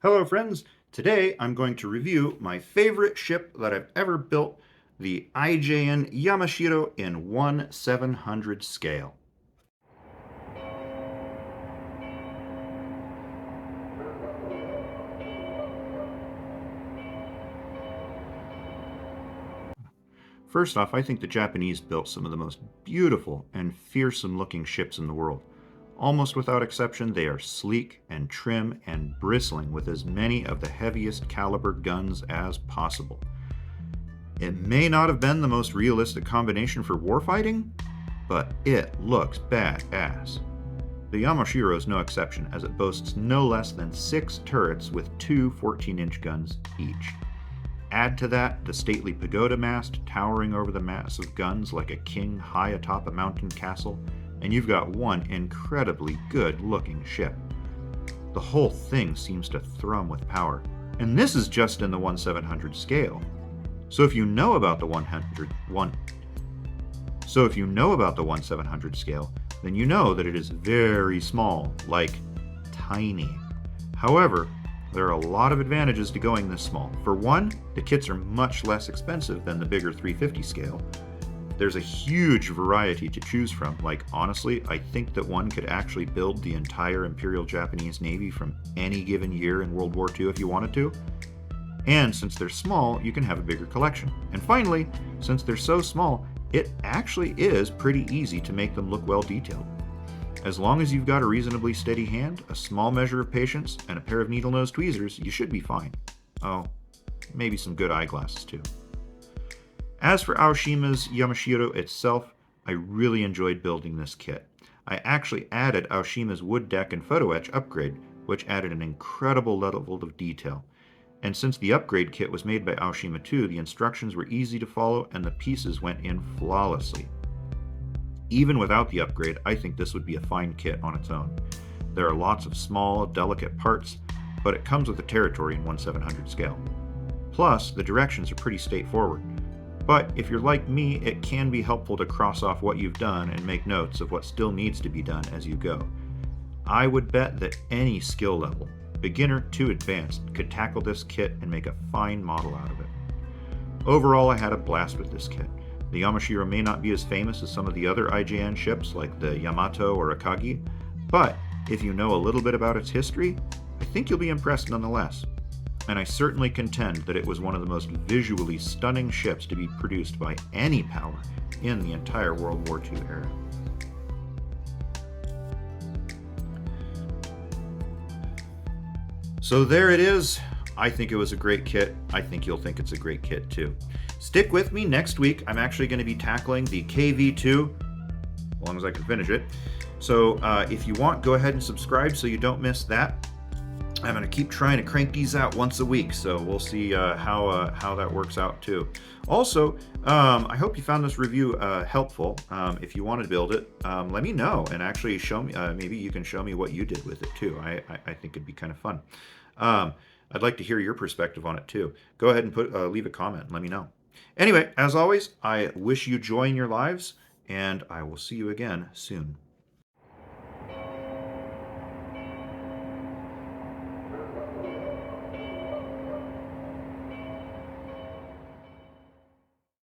Hello friends, today I'm going to review my favorite ship that I've ever built, the Aoshima Yamashiro in 1/700 scale. First off, I think the Japanese built some of the most beautiful and fearsome looking ships in the world. Almost without exception, they are sleek and trim and bristling with as many of the heaviest caliber guns as possible. It may not have been the most realistic combination for warfighting, but it looks badass. The Yamashiro is no exception, as it boasts no less than 6 turrets with two 14-inch guns each. Add to that the stately pagoda mast towering over the massive guns like a king high atop a mountain castle, and you've got one incredibly good-looking ship. The whole thing seems to thrum with power, and this is just in the 1/700 scale. So if you know about the 1/700 scale, then you know that it is very small, like tiny. However, there are a lot of advantages to going this small. For one, the kits are much less expensive than the bigger 350 scale. There's a huge variety to choose from. Like, honestly, I think that one could actually build the entire Imperial Japanese Navy from any given year in World War II if you wanted to. And since they're small, you can have a bigger collection. And finally, since they're so small, it actually is pretty easy to make them look well detailed. As long as you've got a reasonably steady hand, a small measure of patience, and a pair of needle-nose tweezers, you should be fine. Oh, maybe some good eyeglasses too. As for Aoshima's Yamashiro itself, I really enjoyed building this kit. I actually added Aoshima's wood deck and photo etch upgrade, which added an incredible level of detail. And since the upgrade kit was made by Aoshima too, the instructions were easy to follow and the pieces went in flawlessly. Even without the upgrade, I think this would be a fine kit on its own. There are lots of small, delicate parts, but it comes with the territory in 1/700 scale. Plus, the directions are pretty straightforward. But if you're like me, it can be helpful to cross off what you've done and make notes of what still needs to be done as you go. I would bet that any skill level, beginner to advanced, could tackle this kit and make a fine model out of it. Overall, I had a blast with this kit. The Yamashiro may not be as famous as some of the other IJN ships like the Yamato or Akagi, but if you know a little bit about its history, I think you'll be impressed nonetheless. And I certainly contend that it was one of the most visually stunning ships to be produced by any power in the entire World War II era. So there it is. I think it was a great kit. I think you'll think it's a great kit too. Stick with me next week. I'm actually going to be tackling the KV2, as long as I can finish it. So if you want, go ahead and subscribe so you don't miss that. I'm going to keep trying to crank these out once a week, so we'll see how that works out too. Also, I hope you found this review helpful. If you want to build it, let me know and actually show me. Maybe you can show me what you did with it too. I think it'd be kind of fun. I'd like to hear your perspective on it too. Go ahead and leave a comment and let me know. Anyway, as always, I wish you joy in your lives, and I will see you again soon.